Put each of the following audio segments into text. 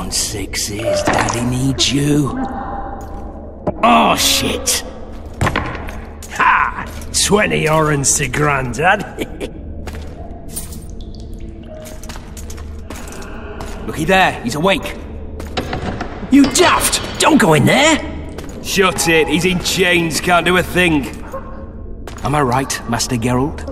Sixes, Daddy needs you. Oh, shit. Ha! 20 orange to Grandad. Looky there, he's awake. You daft! Don't go in there! Shut it, he's in chains, can't do a thing. Am I right, Master Geralt?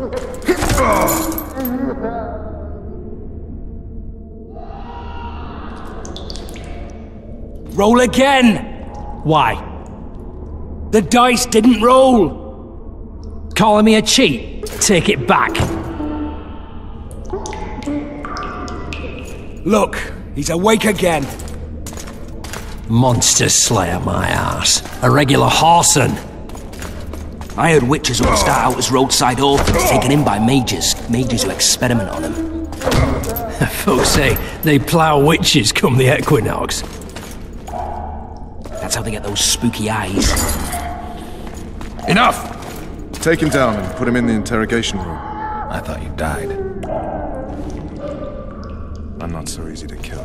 Roll again! Why? The dice didn't roll! Calling me a cheat? Take it back. Look, he's awake again. Monster slayer, my ass. A regular whoreson. I heard witches will start out as roadside orphans taken in by mages. Mages who experiment on them. Folks say they plough witches come the equinox. That's how they get those spooky eyes. Enough! Take him down and put him in the interrogation room. I thought you died. I'm not so easy to kill.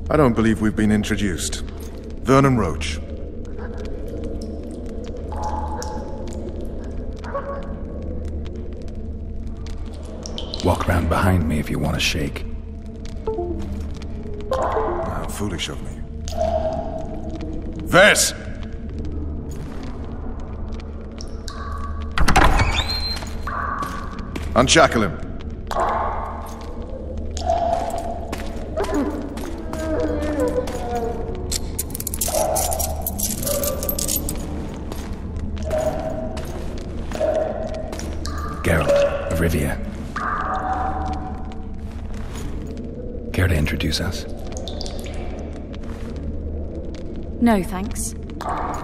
I don't believe we've been introduced. Vernon Roach. Walk around behind me if you want to shake. How foolish of me. Vess! Unshackle him. Geralt of Rivia. Care to introduce us? No, thanks.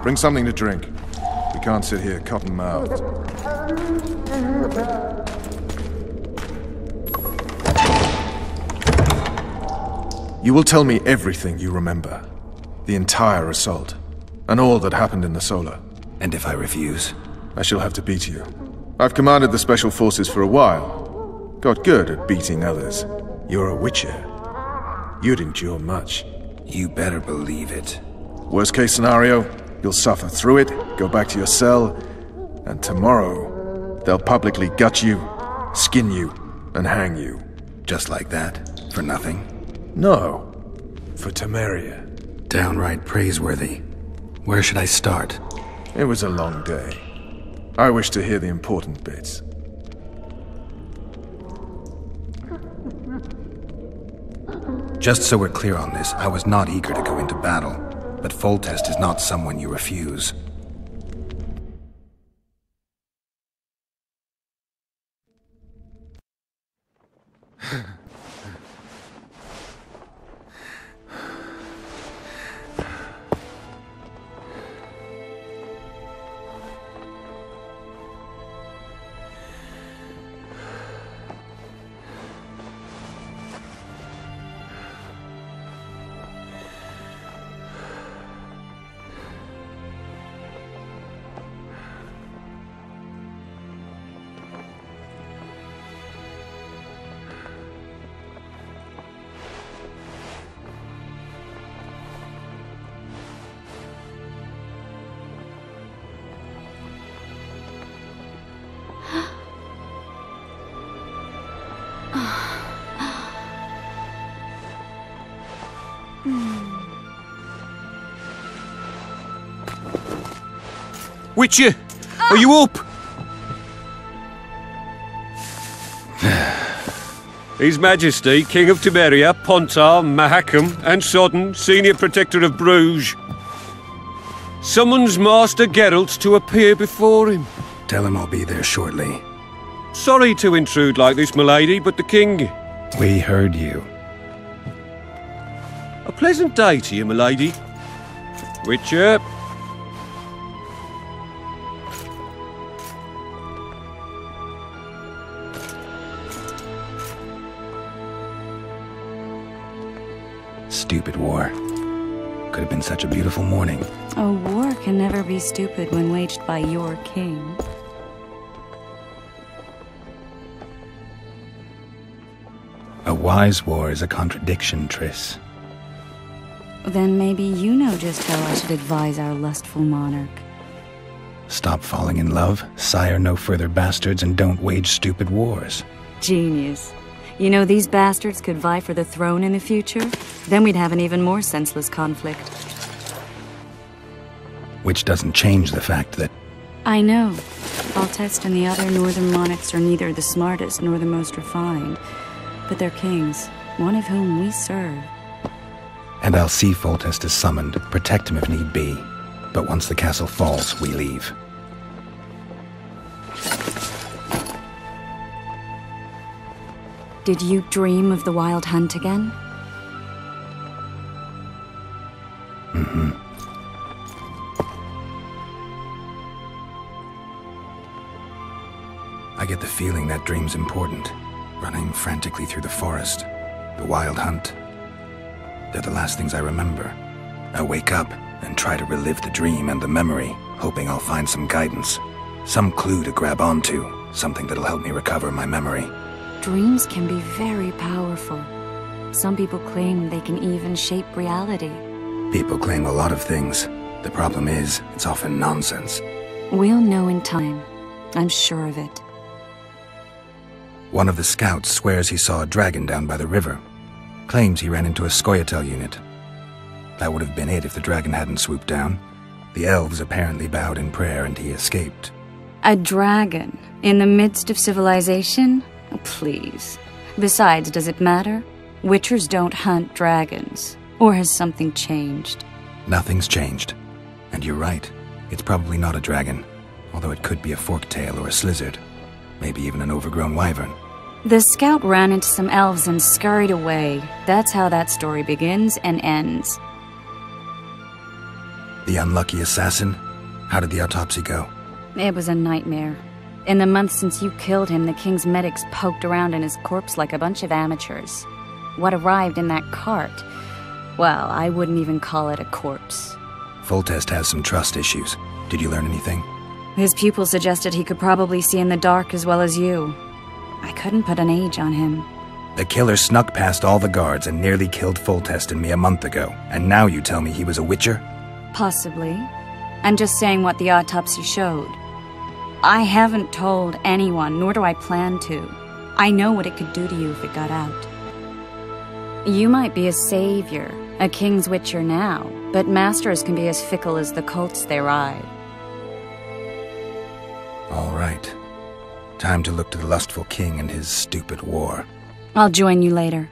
Bring something to drink. We can't sit here cotton-mouthed. You will tell me everything you remember. The entire assault. And all that happened in the Solar. And if I refuse? I shall have to beat you. I've commanded the Special Forces for a while. Got good at beating others. You're a witcher. You'd endure much. You better believe it. Worst case scenario, you'll suffer through it, go back to your cell, and tomorrow, they'll publicly gut you, skin you, and hang you. Just like that? For nothing? No. For Temeria. Downright praiseworthy. Where should I start? It was a long day. I wish to hear the important bits. Just so we're clear on this, I was not eager to go into battle, but Foltest is not someone you refuse. Witcher! Are you up? His Majesty, King of Tiberia, Pontar, Mahakam, and Sodden, Senior Protector of Bruges, summons Master Geralt to appear before him. Tell him I'll be there shortly. Sorry to intrude like this, milady, but the King... We heard you. A pleasant day to you, milady. Witcher. Stupid war. Could have been such a beautiful morning. A war can never be stupid when waged by your king. A wise war is a contradiction, Triss. Then maybe you know just how I should advise our lustful monarch. Stop falling in love, sire no further bastards, and don't wage stupid wars. Genius. You know, these bastards could vie for the throne in the future? Then we'd have an even more senseless conflict. Which doesn't change the fact that... I know. Foltest and the other northern monarchs are neither the smartest nor the most refined. But they're kings, one of whom we serve. And I'll see Foltest is summoned, protect him if need be. But once the castle falls, we leave. Did you dream of the wild hunt again? Mm-hmm. I get the feeling that dream's important. Running frantically through the forest. The wild hunt. They're the last things I remember. I wake up and try to relive the dream and the memory, hoping I'll find some guidance. Some clue to grab onto. Something that'll help me recover my memory. Dreams can be very powerful. Some people claim they can even shape reality. People claim a lot of things. The problem is, it's often nonsense. We'll know in time. I'm sure of it. One of the scouts swears he saw a dragon down by the river. Claims he ran into a Scoia'tael unit. That would have been it if the dragon hadn't swooped down. The elves apparently bowed in prayer and he escaped. A dragon? In the midst of civilization? Please. Besides, does it matter? Witchers don't hunt dragons. Or has something changed? Nothing's changed. And you're right. It's probably not a dragon. Although it could be a forktail or a slizzard. Maybe even an overgrown wyvern. The scout ran into some elves and scurried away. That's how that story begins and ends. The unlucky assassin? How did the autopsy go? It was a nightmare. In the months since you killed him, the king's medics poked around in his corpse like a bunch of amateurs. What arrived in that cart? Well, I wouldn't even call it a corpse. Foltest has some trust issues. Did you learn anything? His pupil suggested he could probably see in the dark as well as you. I couldn't put an age on him. The killer snuck past all the guards and nearly killed Foltest and me a month ago. And now you tell me he was a witcher? Possibly. I'm just saying what the autopsy showed. I haven't told anyone, nor do I plan to. I know what it could do to you if it got out. You might be a savior, a king's witcher now, but masters can be as fickle as the colts they ride. All right. Time to look to the lustful king and his stupid war. I'll join you later.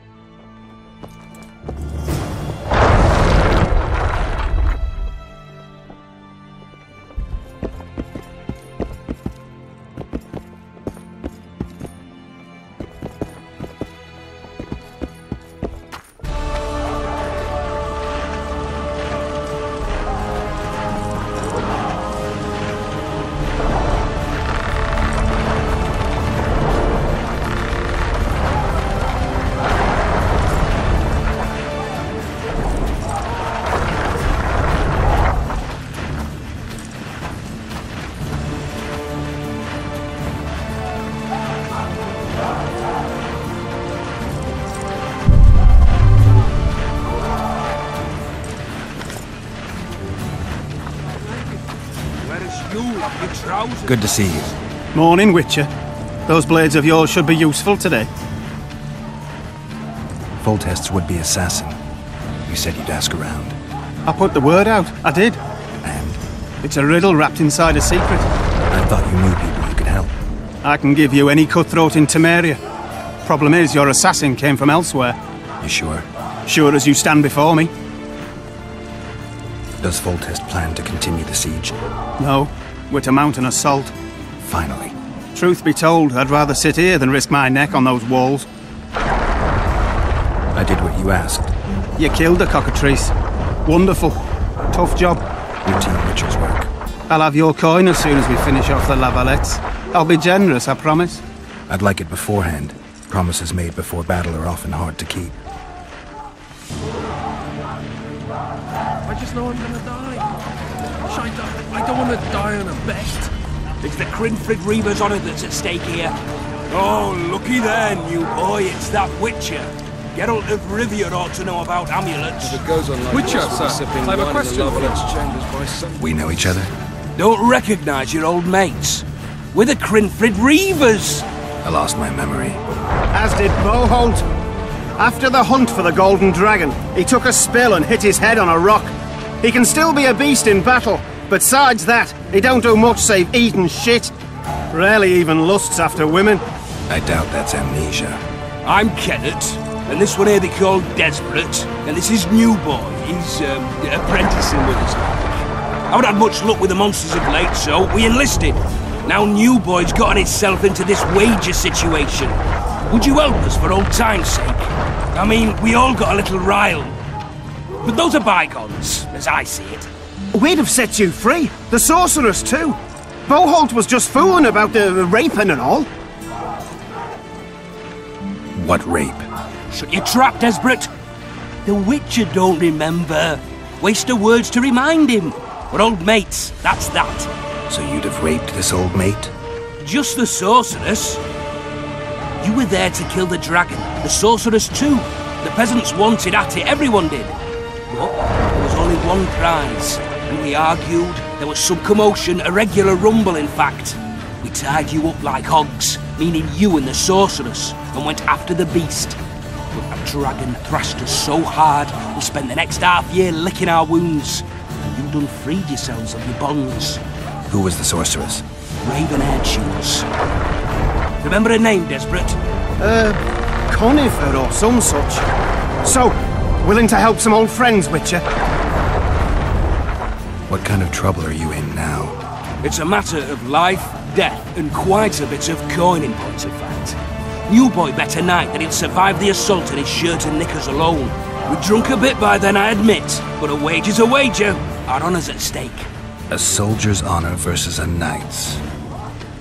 Good to see you. Morning, Witcher. Those blades of yours should be useful today. Foltest's would-be assassin. You said you'd ask around. I put the word out. I did. And? It's a riddle wrapped inside a secret. I thought you knew people you could help. I can give you any cutthroat in Temeria. Problem is, your assassin came from elsewhere. You sure? Sure as you stand before me. Does Foltest plan to continue the siege? No, we're to mount an assault. Finally. Truth be told, I'd rather sit here than risk my neck on those walls. I did what you asked. You killed the cockatrice. Wonderful. Tough job. Routine butcher's work. I'll have your coin as soon as we finish off the lavalettes. I'll be generous, I promise. I'd like it beforehand. Promises made before battle are often hard to keep. I just know I'm gonna die. I don't want to die on a bet. It's the Crinfrid Reaver's honour that's at stake here. Oh, looky there, new boy. It's that Witcher. Geralt of Rivia ought to know about amulets. If it goes on like Witcher, this, we'll be sir. sipping I have a wine question in the for you. Lovelace chambers by sun. We know each other? Don't recognise your old mates. We're the Crinfrid Reavers. I lost my memory. As did Boholt. After the hunt for the Golden Dragon, he took a spill and hit his head on a rock. He can still be a beast in battle, but besides that, he don't do much save eat and shit. Rarely even lusts after women. I doubt that's amnesia. I'm Kennett, and this one here they call Desperate, and this is New Boy. He's apprenticing with us. I haven't had much luck with the monsters of late, so we enlisted. Now New Boy's gotten himself into this wager situation. Would you help us for old time's sake? I mean, we all got a little riled. But those are bygones, as I see it. We'd have set you free. The sorceress too. Boholt was just fooling about the raping and all. What rape? Shut your trap, Desperate. The Witcher don't remember. Waste of words to remind him. We're old mates, that's that. So you'd have raped this old mate? Just the sorceress. You were there to kill the dragon, the sorceress too. The peasants wanted at it, everyone did. But there was only one prize, and we argued. There was some commotion, a regular rumble in fact. We tied you up like hogs, meaning you and the sorceress, and went after the beast. But that dragon thrashed us so hard, we spent the next half year licking our wounds. And you done freed yourselves of your bonds. Who was the sorceress? Raven-haired she was. Remember her name, Desperate? Conifer or some such. So, willing to help some old friends, Witcher? What kind of trouble are you in now? It's a matter of life, death, and quite a bit of coin in point of fact. New Boy bet tonight that he'll survive the assault in his shirt and knickers alone. We drunk a bit by then, I admit, but a wager's a wager. Our honour's at stake. A soldier's honor versus a knight's.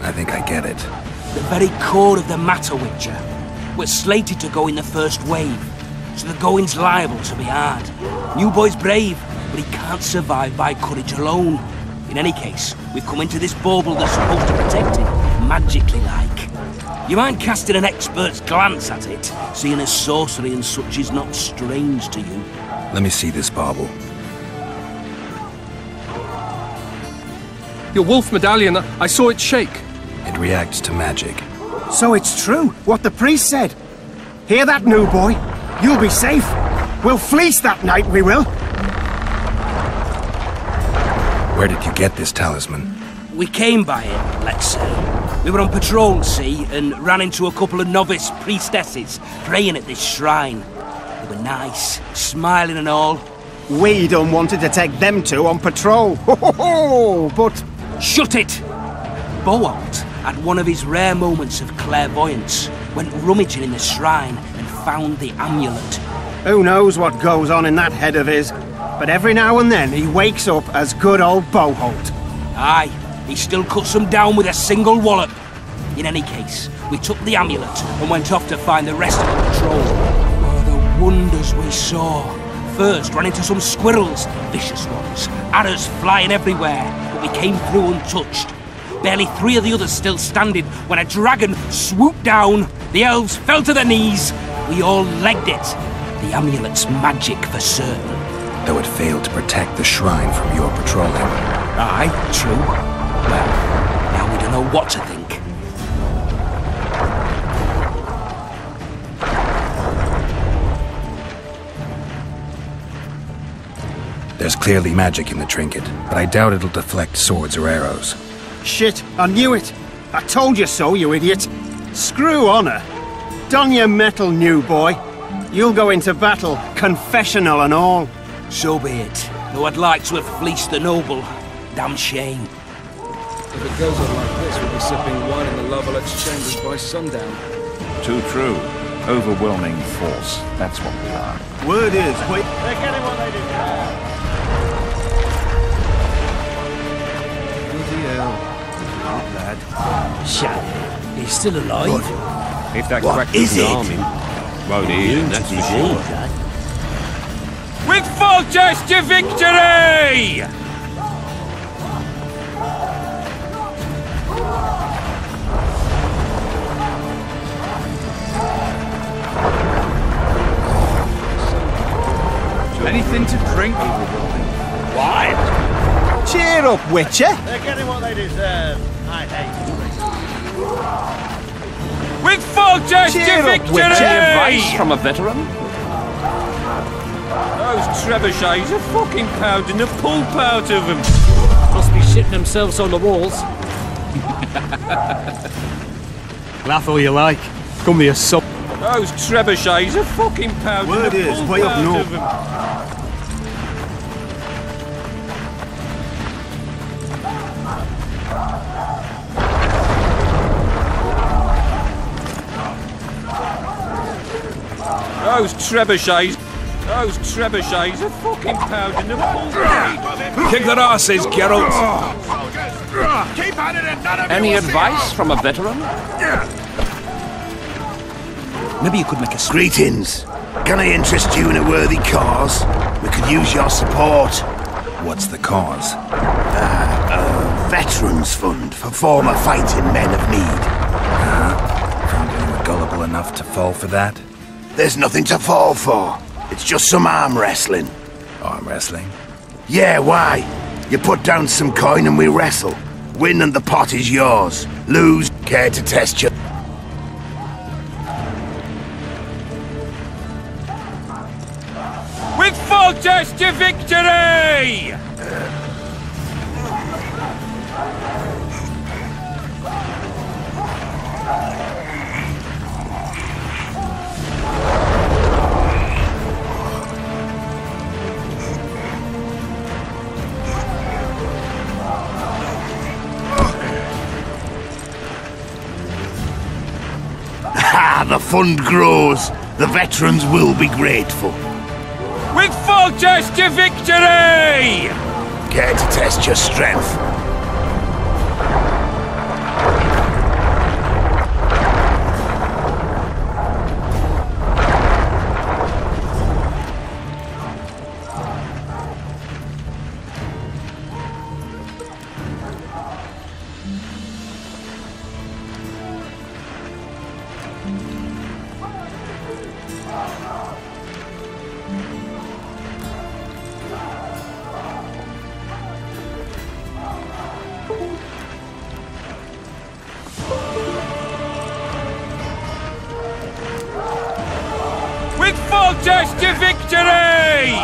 I think I get it. The very core of the matter, Witcher. We're slated to go in the first wave, so the going's liable to be hard. New Boy's brave, but he can't survive by courage alone. In any case, we've come into this bauble that's supposed to protect him, magically like. You mind casting an expert's glance at it, seeing as sorcery and such is not strange to you? Let me see this bauble. Your wolf medallion, I saw it shake. It reacts to magic. So it's true, what the priest said. Hear that, New Boy? You'll be safe. We'll fleece that night, we will. Where did you get this talisman? We came by it, let's say. We were on patrol, see, and ran into a couple of novice priestesses praying at this shrine. They were nice, smiling and all. We done wanted to take them two on patrol. Ho ho ho! But Shut it! Boholt had one of his rare moments of clairvoyance, went rummaging in the shrine and found the amulet. who knows what goes on in that head of his? But every now and then he wakes up as good old Boholt. Aye, he still cuts them down with a single wallop. In any case, we took the amulet and went off to find the rest of the patrol. Oh, the wonders we saw. First, ran into some squirrels, vicious ones, arrows flying everywhere, but we came through untouched. Barely 3 of the others still standing when a dragon swooped down. The elves fell to their knees. We all legged it. The amulet's magic for certain. Though it failed to protect the shrine from your patrolling. Aye, true. Well, now we don't know what to think. There's clearly magic in the trinket, but I doubt it'll deflect swords or arrows. Shit, I knew it. I told you so, you idiot. Screw honour. Don your metal, new boy. You'll go into battle, confessional and all. So be it. Though I'd like to have fleeced the noble. Damn shame. If it goes on like this, we'll be sipping wine in the Loverlet's chambers by sundown. Too true. Overwhelming force. That's what we are. Word is, wait. They're getting what they deserve. Bloody hell. Not bad. Shut. He's still alive. If that What crack is doesn't it? harm him, won't heal him, that's for sure. Dad. With Foltest to victory! Anything to drink? What? Cheer up, Witcher. They're getting what they deserve. I hate With Foltest to Cheer up, victory! Witcher. Advice from a veteran? Those trebuchets are fucking pounding the pulp out of them. Must be shitting themselves on the walls. Laugh all you like. Come here, sup. Those trebuchets are fucking pounding Word the is, pulp way up out north. of them. Those trebuchets are fucking pounding the pulp. Kick their asses, Geralt! Keep at it and none of Any advice from a veteran? Maybe you could make a Greetings. Can I interest you in a worthy cause? We could use your support. What's the cause? A veterans fund for former fighting men of need. Found anyone gullible enough to fall for that? There's nothing to fall for. It's just some arm wrestling. Arm wrestling? Yeah, why? You put down some coin and we wrestle. Win and the pot is yours. Lose, care to test you. With Foltest to victory! Ha! The fund grows. The veterans will be grateful. With Foltest to victory! Care to test your strength? With Foltest to victory!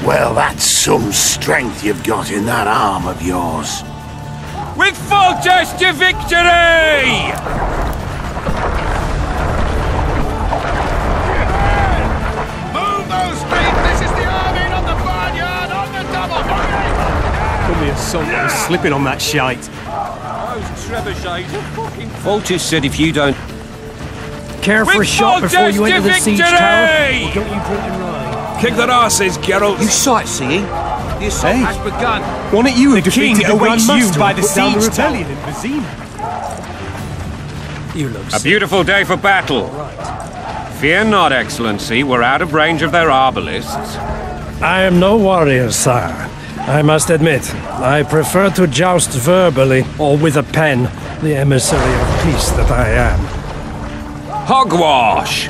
Well, that's some strength you've got in that arm of yours. With Foltest to victory! Move those feet! This is the army, not the barnyard! On the double! Come here, son. I'm slipping on that shite. Those trebuchets are fucking... Foltest said if you don't... Care for a With shot before you Foltest enter the to siege victory! tower? Or don't you drink and ride? Kick their asses, Geralt! You sightseeing? The assault has begun. Why don't you have defeated the awaits Grand you Master by and the put down the siege tower. rebellion in Vizima? You look A beautiful day for battle. Fear not, Excellency. We're out of range of their arbalists. I am no warrior, sire. I must admit, I prefer to joust verbally or with a pen, the emissary of peace that I am. Hogwash!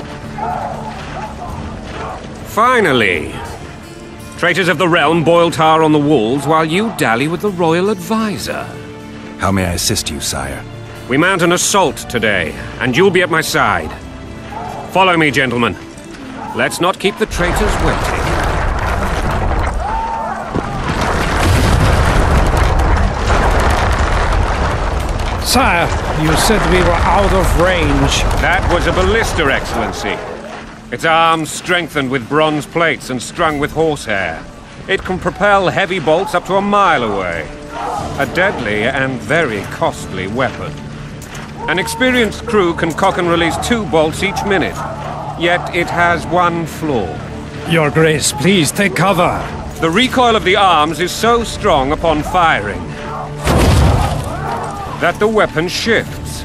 Finally! Traitors of the realm boil tar on the walls while you dally with the royal advisor. How may I assist you, sire? We mount an assault today, and you'll be at my side. Follow me, gentlemen. Let's not keep the traitors waiting. Sire, you said we were out of range. That was a ballista, Excellency. Its arms strengthened with bronze plates and strung with horsehair. It can propel heavy bolts up to a mile away. A deadly and very costly weapon. An experienced crew can cock and release 2 bolts each minute. Yet it has one flaw. Your Grace, please take cover. The recoil of the arms is so strong upon firing that the weapon shifts.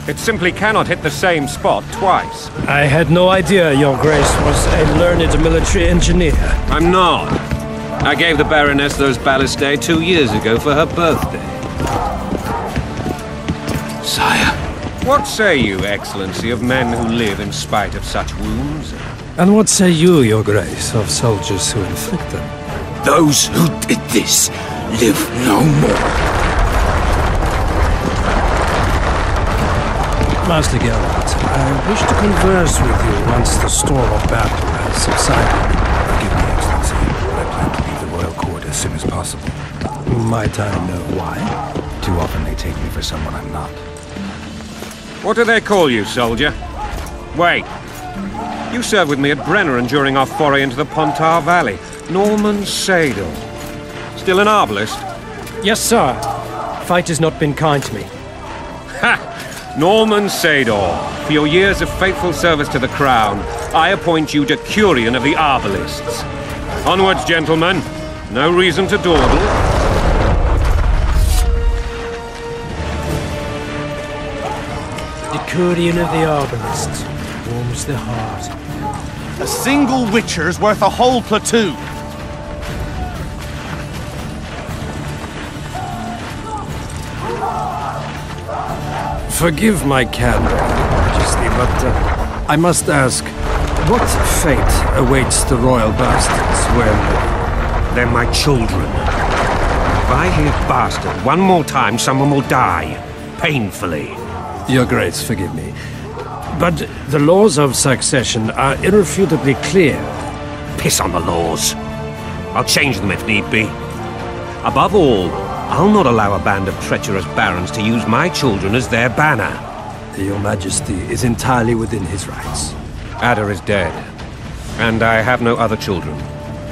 It simply cannot hit the same spot twice. I had no idea Your Grace was a learned military engineer. I'm not. I gave the Baroness those ballistae 2 years ago for her birthday. Sire. What say you, Excellency, of men who live in spite of such wounds? And what say you, Your Grace, of soldiers who inflict them? Those who did this live no more. Master Geralt, I wish to converse with you once the storm of battle has subsided. Forgive me, Excellency, but I plan to leave the royal court as soon as possible. Might I know why? Too often they take me for someone I'm not. What do they call you, soldier? Wait. You served with me at Brenner during our foray into the Pontar Valley. Norman Sador. Still an arbalist? Yes, sir. Fight has not been kind to me. Ha! Norman Sador, for your years of faithful service to the Crown, I appoint you Decurion of the Arbalists. Onwards, gentlemen. No reason to dawdle. Decurion of the Arbalists. Warms the heart. A single Witcher's worth a whole platoon. Forgive my candor, Majesty, but I must ask, what fate awaits the royal bastards when... They're my children. If I hear bastard one more time, someone will die. Painfully. Your Grace, forgive me. But the laws of succession are irrefutably clear. Piss on the laws. I'll change them if need be. Above all, I'll not allow a band of treacherous barons to use my children as their banner. Your Majesty is entirely within his rights. Ada is dead, and I have no other children.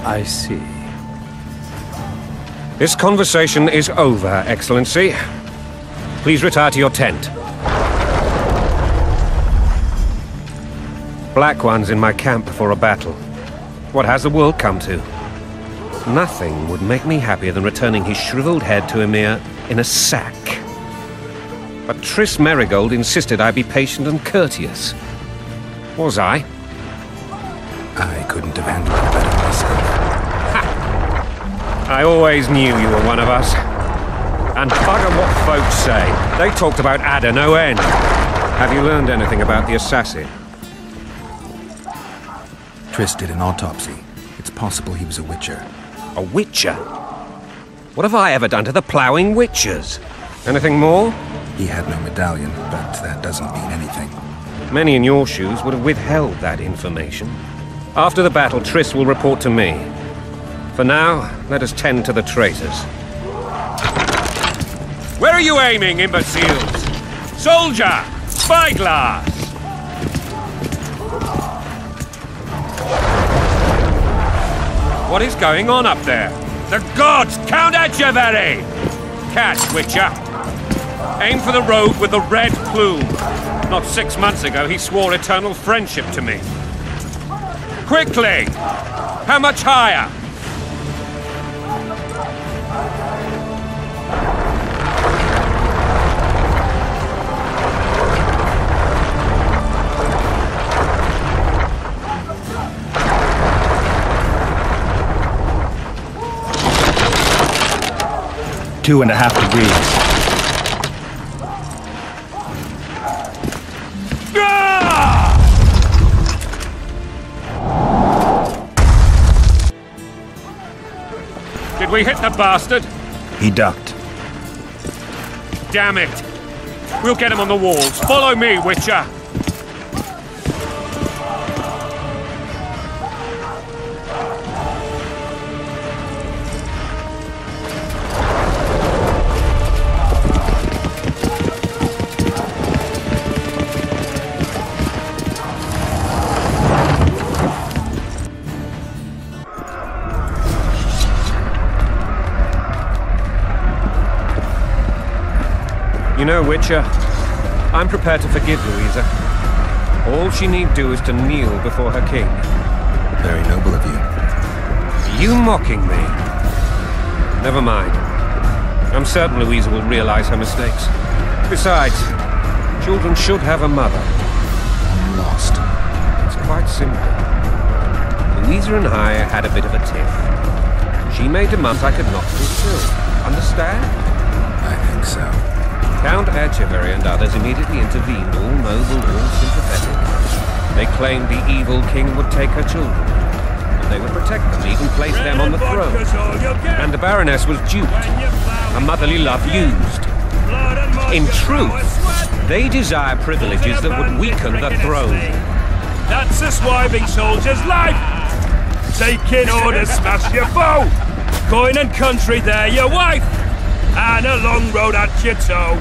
I see. This conversation is over, Excellency. Please retire to your tent. Black One's in my camp before a battle. What has the world come to? Nothing would make me happier than returning his shriveled head to Emir in a sack. But Triss Merigold insisted I be patient and courteous. Was I? I couldn't have handled it better myself. Ha! I always knew you were one of us. And bugger what folks say. They talked about Ada no end. Have you learned anything about the assassin? Triss did an autopsy. It's possible he was a Witcher. A Witcher? What have I ever done to the ploughing Witchers? Anything more? He had no medallion, but that doesn't mean anything. Many in your shoes would have withheld that information. After the battle, Triss will report to me. For now, let us tend to the traitors. Where are you aiming, imbeciles? Soldier! Spyglass! What is going on up there? The gods! Count Etcheverry! Catch, Witcher! Aim for the rogue with the red plume. Not 6 months ago, he swore eternal friendship to me. Quickly! How much higher? Two and a half degrees. Did we hit the bastard? He ducked. damn it! We'll get him on the walls. Follow me, Witcher! You know, Witcher, I'm prepared to forgive Louisa. All she need do is to kneel before her king. Very noble of you. Are you mocking me? Never mind. I'm certain Louisa will realize her mistakes. Besides, children should have a mother. I'm lost. It's quite simple. Louisa and I had a bit of a tiff. She made demands I could not fulfill. Understand? I think so. Count Etcheverry and others immediately intervened, all noble, all sympathetic. They claimed the evil king would take her children, and they would protect them, even place them on the throne. And the Baroness was duped, her motherly love used. In truth, they desire privileges that would weaken the throne. That's a swiving soldier's life! Taking orders, smash your foe! Coin and country, they're your wife! And a long road at your toe.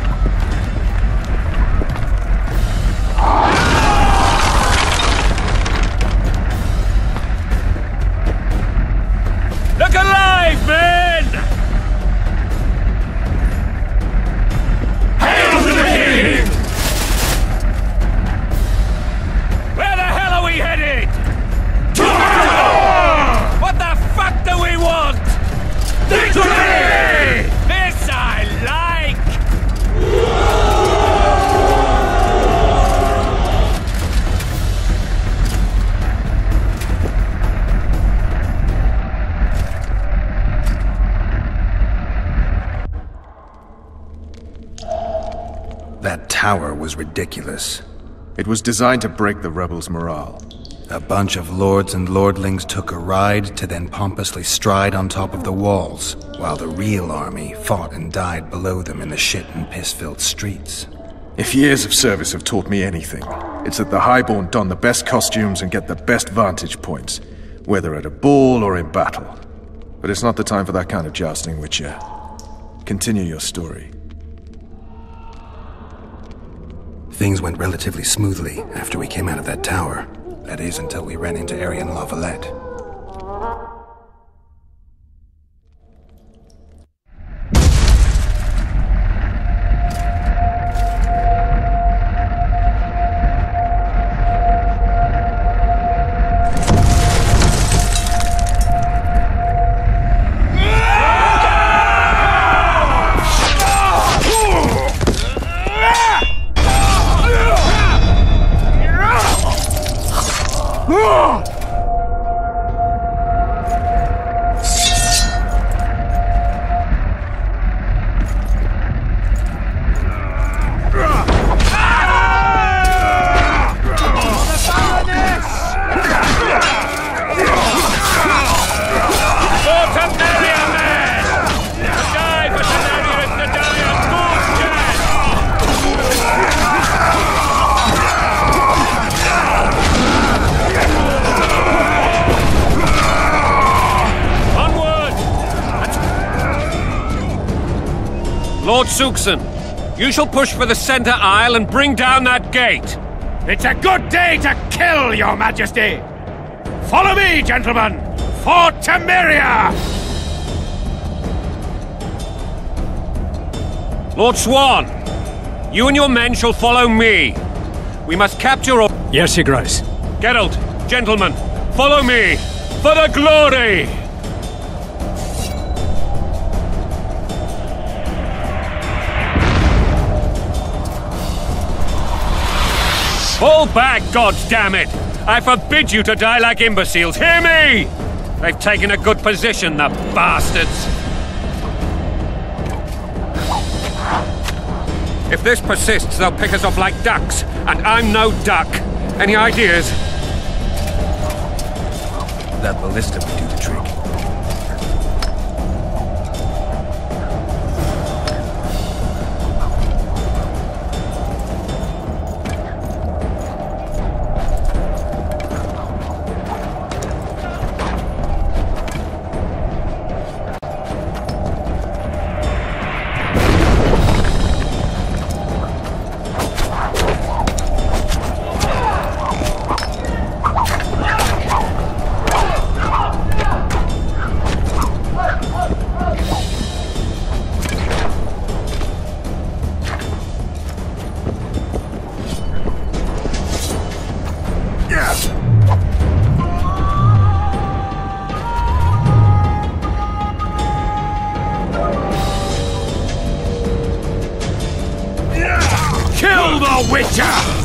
Look alive, men! Hail to the king! Where the hell are we headed? To what the fuck do we want? Victory! This I like! That tower was ridiculous. It was designed to break the rebels' morale. A bunch of lords and lordlings took a ride to then pompously stride on top of the walls, while the real army fought and died below them in the shit and piss-filled streets. If years of service have taught me anything, it's that the highborn don the best costumes and get the best vantage points, whether at a ball or in battle. But it's not the time for that kind of jousting, Witcher. Continue your story. Things went relatively smoothly after we came out of that tower. That is, until we ran into Arian Lavalette. Lord Suxon, you shall push for the center aisle and bring down that gate. It's a good day to kill, your majesty! Follow me, gentlemen! For Temeria! Lord Swan, you and your men shall follow me. We must capture all... Yes, Your Grace. Geralt, gentlemen, follow me! For the glory! Fall back, goddammit! I forbid you to die like imbeciles, hear me! They've taken a good position, the bastards! If this persists, they'll pick us off like ducks, and I'm no duck. Any ideas? That ballista would do the trick. Kill the Witcher!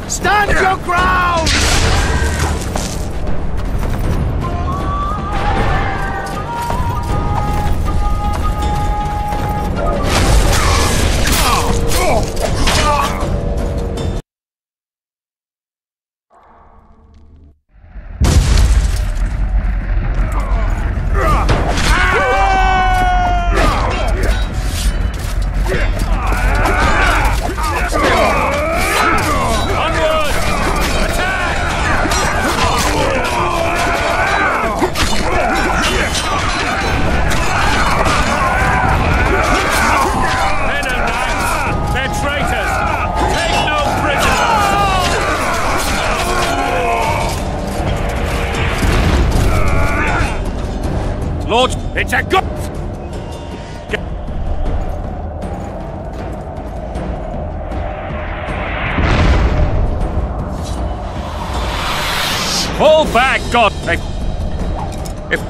Stand your ground! Lord, it's a good... Pull back, God! If...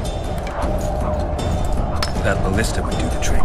That ballista would do the trick.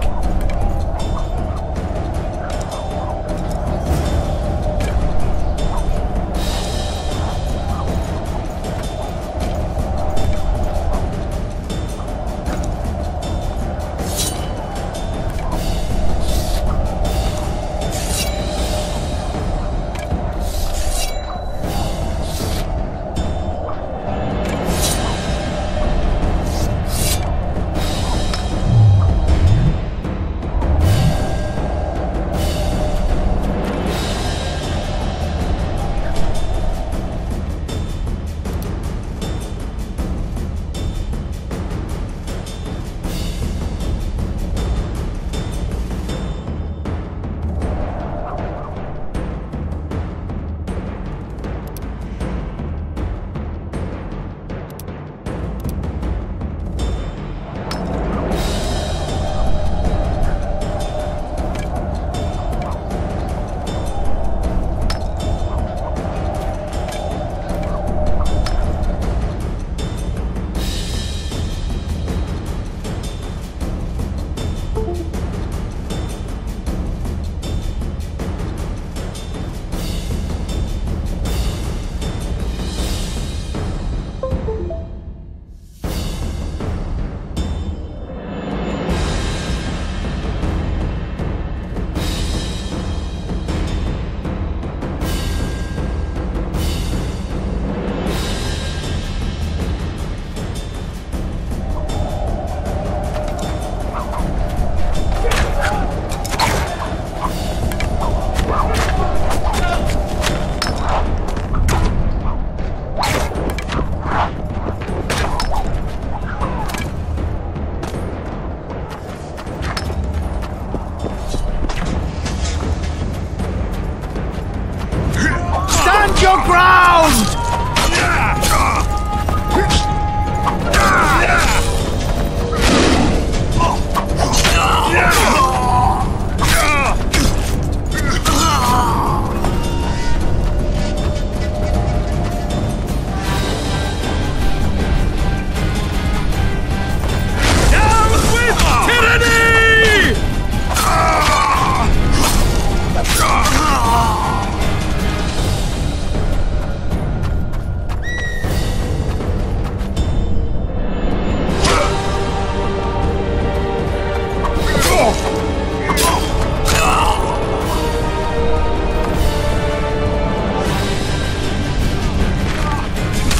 Your ground!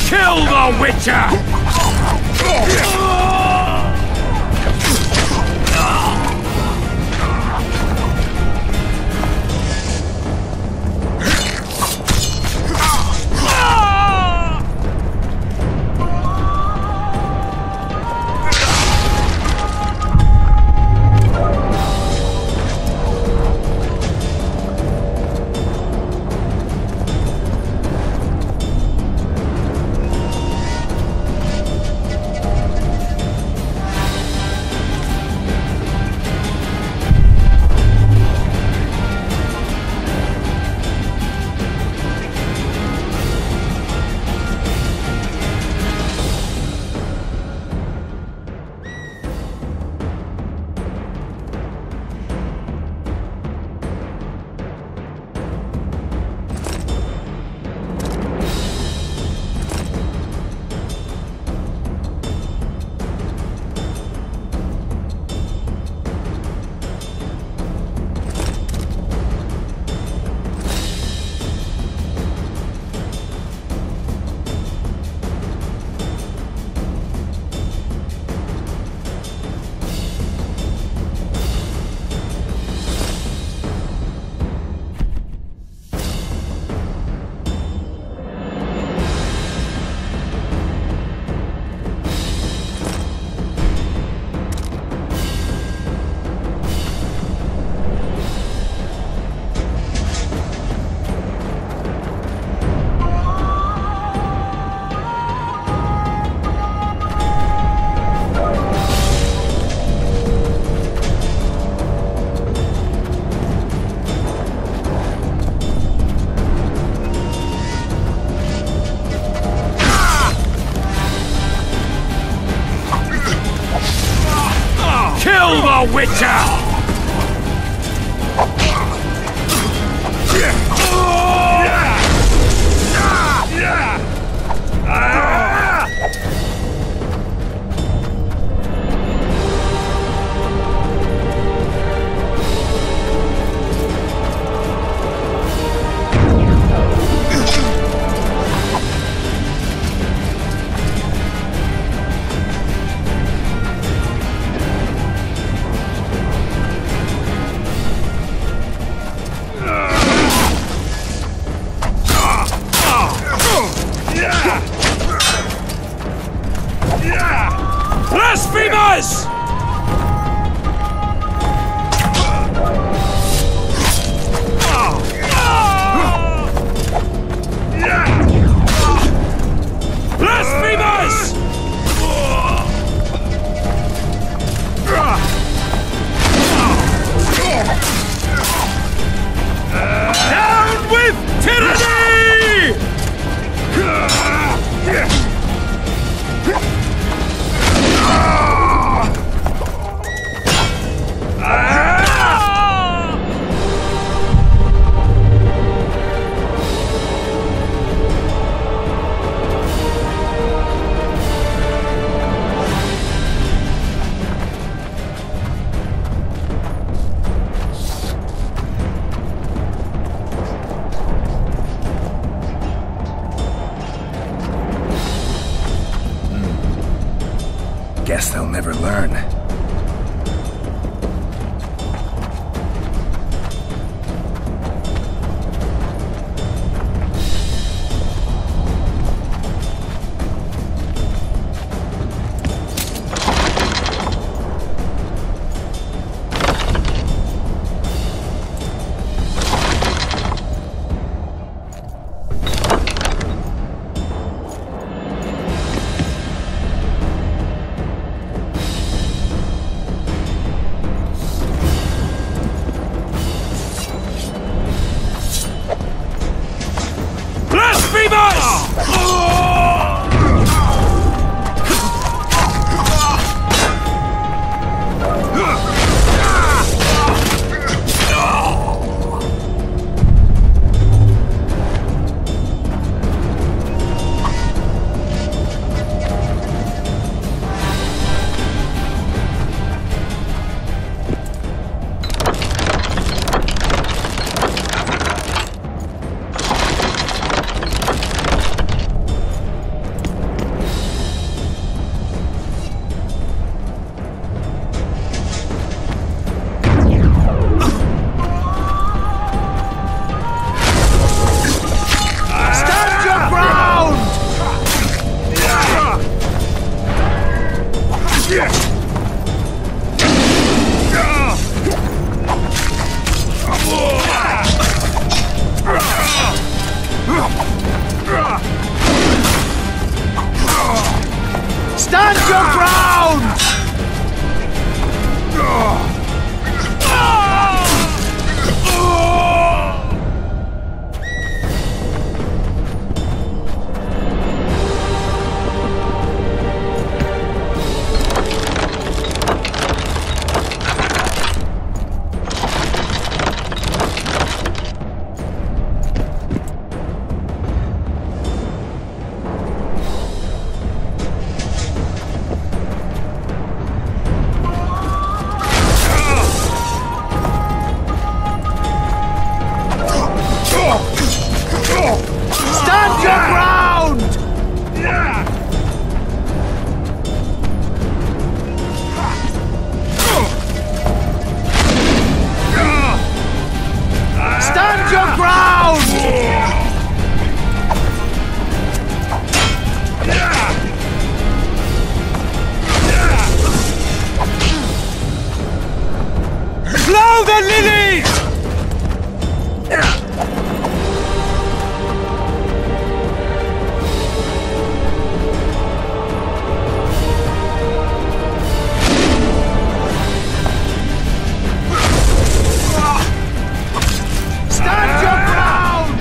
Kill the Witcher! Witcher! Blasphemers! Blasphemers! Down with tyranny! Guess they'll never learn. Stand your ground! Stand your ground! Stand your ground! Blow the lilies! Stand your ground!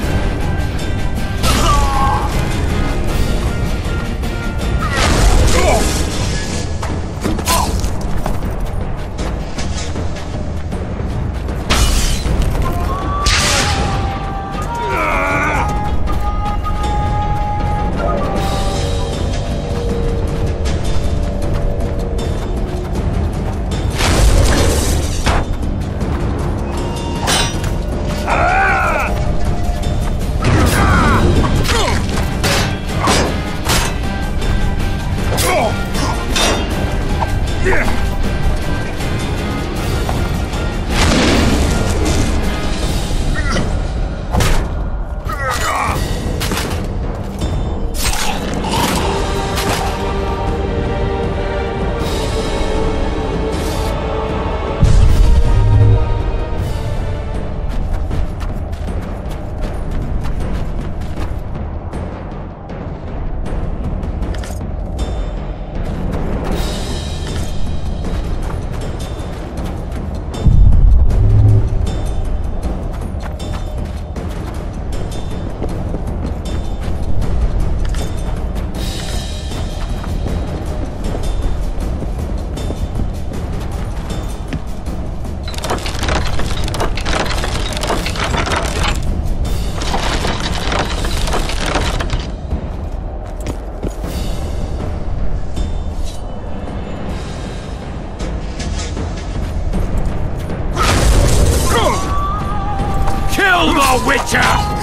Silver Witcher!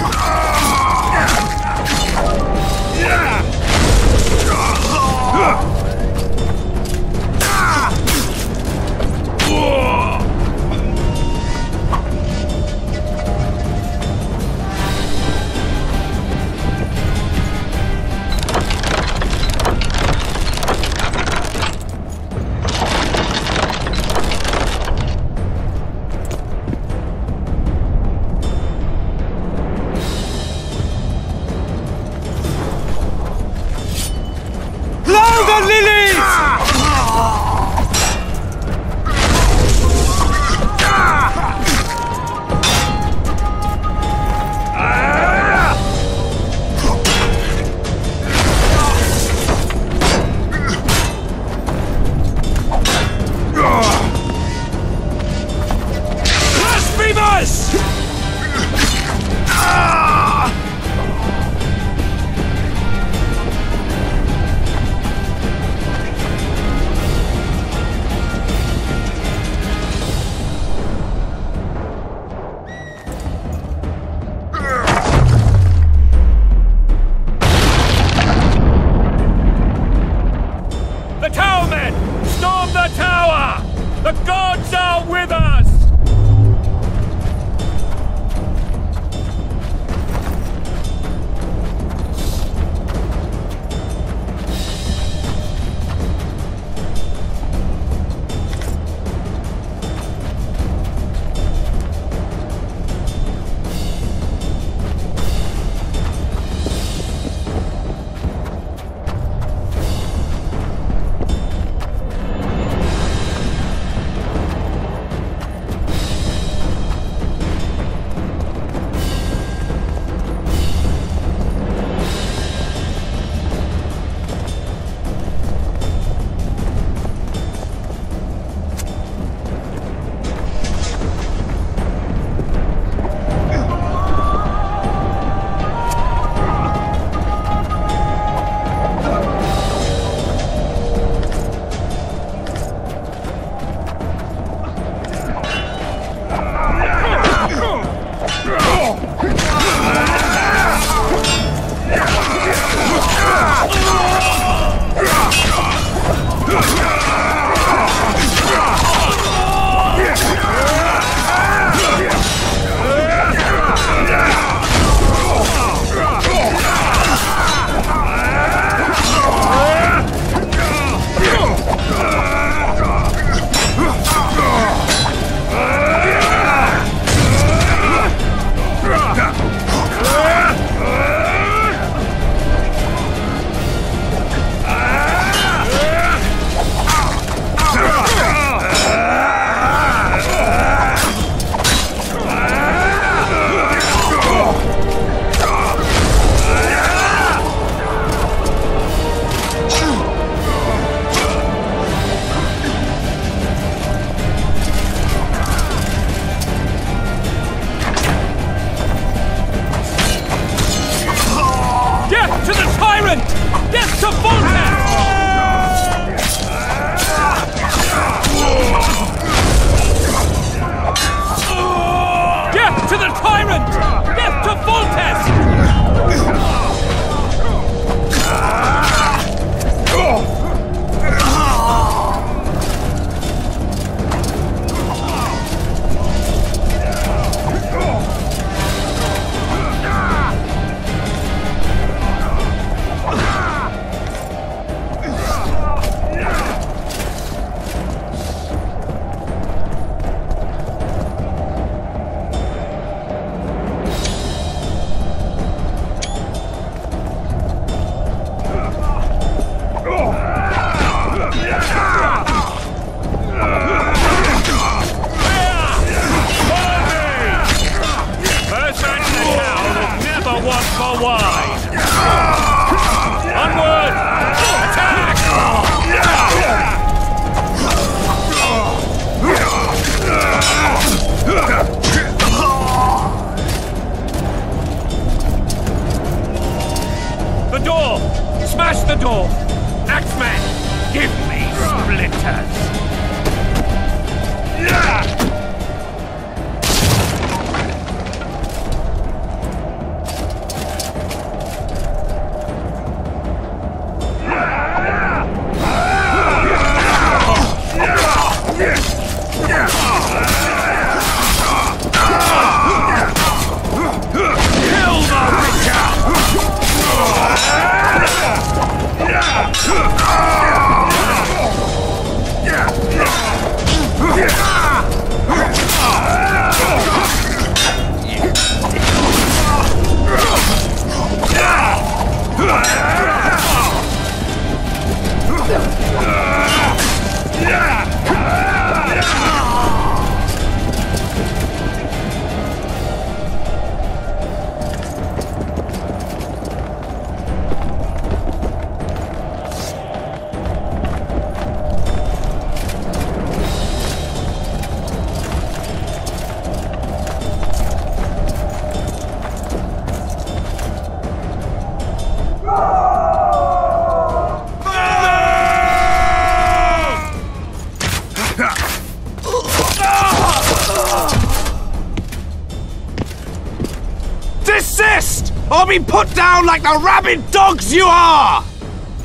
or be put down like the rabid dogs you are!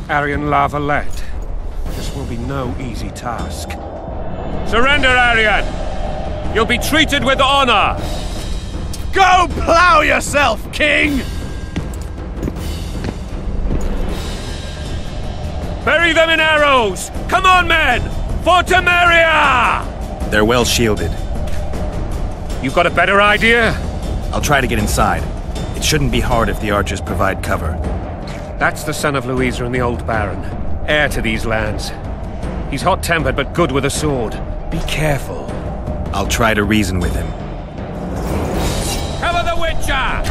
Arian La Valette. This will be no easy task. Surrender, Arian! You'll be treated with honor! Go plow yourself, King! Bury them in arrows! Come on, men! For Temeria! They're well shielded. You got a better idea? I'll try to get inside. It shouldn't be hard if the archers provide cover. That's the son of Louisa and the old Baron, heir to these lands. He's hot-tempered but good with a sword. Be careful. I'll try to reason with him. Cover the Witcher!